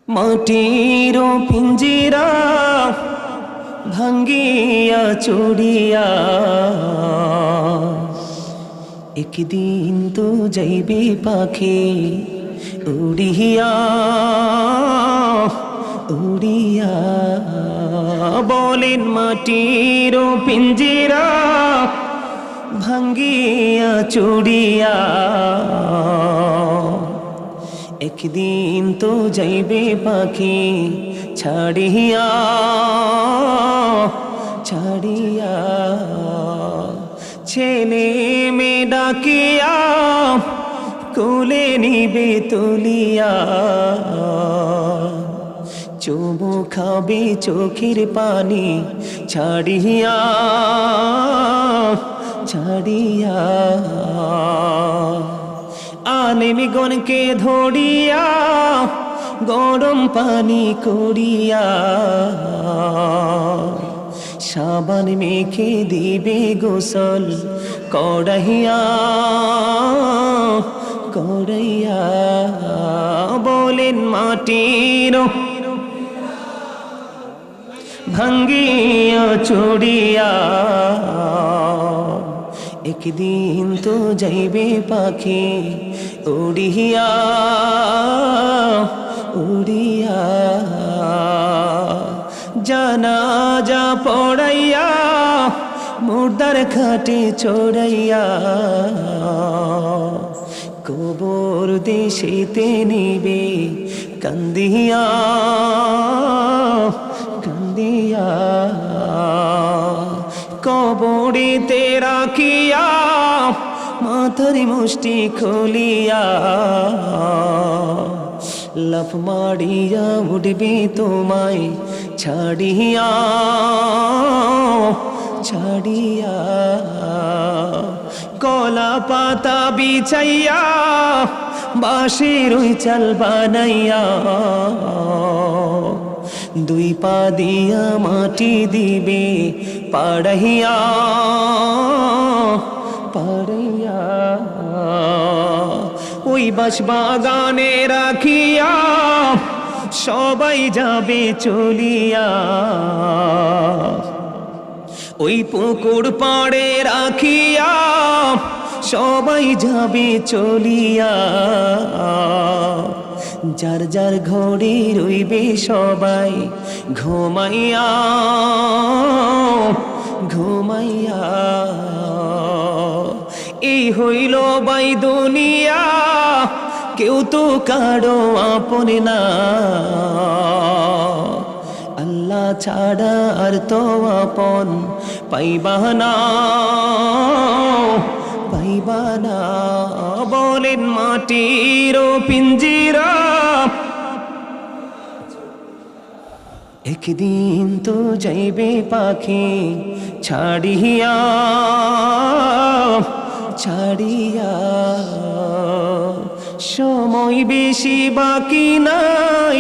মাটির পিঞ্জিরা ভাঙ্গিয়া চুড়িয়া একদিন তো যাইবে পাখি উড়িয়া উড়িয়া। বলেন মাটির পিঞ্জিরা ভাঙ্গিয়া চুড়িয়া একদিন তো যাইবে পাখি ছাড়িয়া ছাড়িয়া। ছেলে মেয়ে ডাকিয়া কোলে নিবে তুলিয়া চুমু খাবে চোখের পানি ছাড়িয়া ছাড়িয়া। আলেমগণকে ধরিয়া গরম পানি করিয়া সাবান মেখে দিবে গোসল করাইয়া করাইয়া। বলেন মাটির ভাঙ্গিয়া চুড়িয়া একদিন তো যাইবে পাখি উড়িয়া উড়িয়া। জানাজা পড়াইয়া মুর্দার খাটে চড়াইয়া কবর দেশেতে নিবে কান্দিয়া কান্দিয়া। কবরেতে রাখিয়া মাথার মুষ্টি খুলিয়া লাফ মারিয়া উঠবে তোমায় ছাড়িয়া ছাড়িয়া। কলা পাতা বিছাইয়া বাঁশের চাল বানাইয়া দুই পা দিয়া মাটি দিবে পাড়াইয়া পাড়াইয়া। ওই বাঁশ বাগানে রাখিয়া সবাই যাবে চলিয়া ওই পুকুর পাড়ে রাখিয়া সবাই যাবে চলিয়া। যার যার ঘরে রইবে সবাই ঘুমাইয়া ঘুমাইয়া। এই হইল বাই দুনিয়া কেউ তো কারো আপন না আল্লাহ ছাড়া আর তো আপন পাইবা না পাইবা না। বলেন মাটির পিঞ্জিরা একদিন তো যাইবে পাখি ছাড়িয়া ছাড়িয়া। সময় বেশি বাকি নাই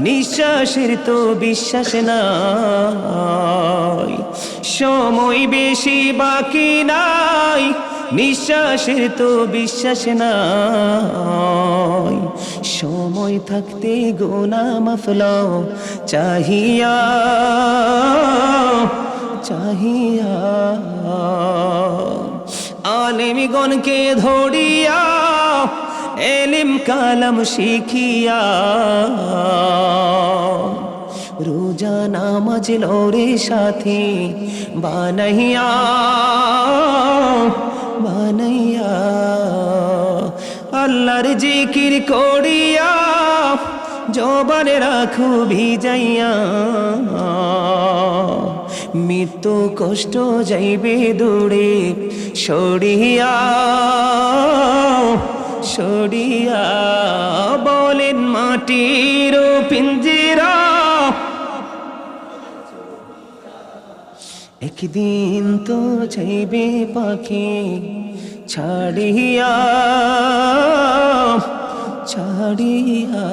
নিঃশ্বাসের তো বিশ্বাস নাই। সময় বেশি বাকি নাই নিঃশ্বাসের তো বিশ্বাস নাই। সময় থাকতে গুনাহ মাফ লও চাহিয়া চাহিয়া। আলেমগণকে ধরিয়া এলিম কালাম শিখিয়া রোজা নামাজ লরে সাথে বানাইয়া বানাইয়া। আল্লাহর জিকির করিয়া জবানে রাখো ভিজাইয়া মৃত্যু কষ্ট যাইবে দূরে সরিয়া সরিয়া। বলেন মাটির পিঞ্জিরা একদিন তো যাইবে পাখি ছাড়িয়া ছাড়িয়া।